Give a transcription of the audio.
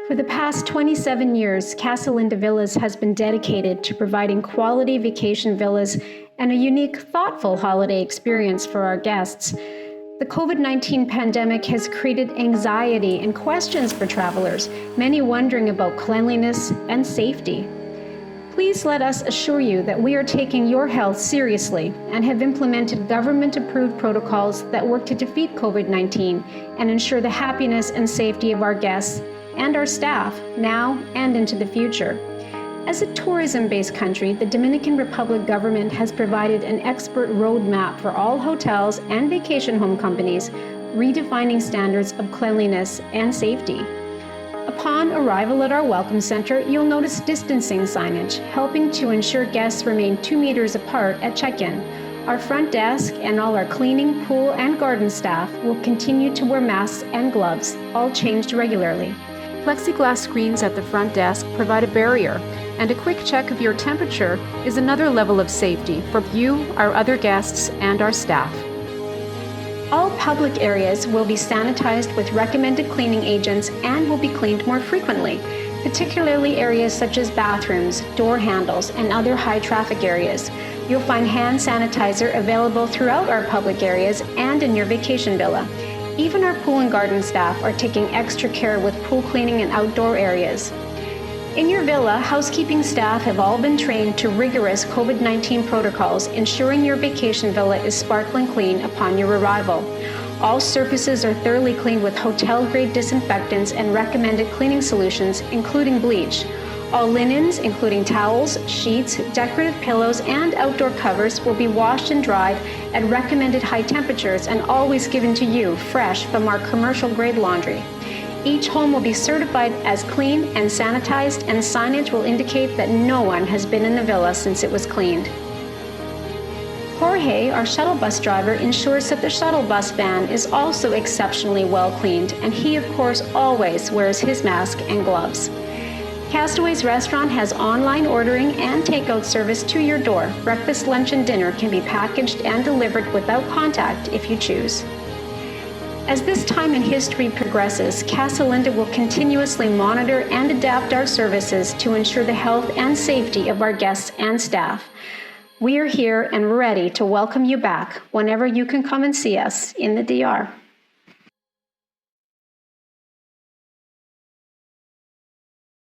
For the past 27 years, Casa Linda Villas has been dedicated to providing quality vacation villas and a unique, thoughtful holiday experience for our guests. The COVID-19 pandemic has created anxiety and questions for travelers, many wondering about cleanliness and safety. Please let us assure you that we are taking your health seriously and have implemented government-approved protocols that work to defeat COVID-19 and ensure the happiness and safety of our guests and our staff now and into the future. As a tourism-based country, the Dominican Republic government has provided an expert roadmap for all hotels and vacation home companies, redefining standards of cleanliness and safety. Upon arrival at our welcome center, you'll notice distancing signage, helping to ensure guests remain 2 meters apart at check-in. Our front desk and all our cleaning, pool, and garden staff will continue to wear masks and gloves, all changed regularly. Plexiglass screens at the front desk provide a barrier, and a quick check of your temperature is another level of safety for you, our other guests, and our staff. All public areas will be sanitized with recommended cleaning agents and will be cleaned more frequently, particularly areas such as bathrooms, door handles, and other high-traffic areas. You'll find hand sanitizer available throughout our public areas and in your vacation villa. Even our pool and garden staff are taking extra care with pool cleaning and outdoor areas. In your villa, housekeeping staff have all been trained to rigorous COVID-19 protocols, ensuring your vacation villa is sparkling clean upon your arrival. All surfaces are thoroughly cleaned with hotel-grade disinfectants and recommended cleaning solutions, including bleach. All linens, including towels, sheets, decorative pillows, and outdoor covers, will be washed and dried at recommended high temperatures and always given to you fresh from our commercial-grade laundry. Each home will be certified as clean and sanitized, and signage will indicate that no one has been in the villa since it was cleaned. Jorge, our shuttle bus driver, ensures that the shuttle bus van is also exceptionally well cleaned, and he, of course, always wears his mask and gloves. Castaway's restaurant has online ordering and takeout service to your door. Breakfast, lunch, and dinner can be packaged and delivered without contact if you choose. As this time in history progresses, Casa Linda will continuously monitor and adapt our services to ensure the health and safety of our guests and staff. We are here and ready to welcome you back whenever you can come and see us in the DR.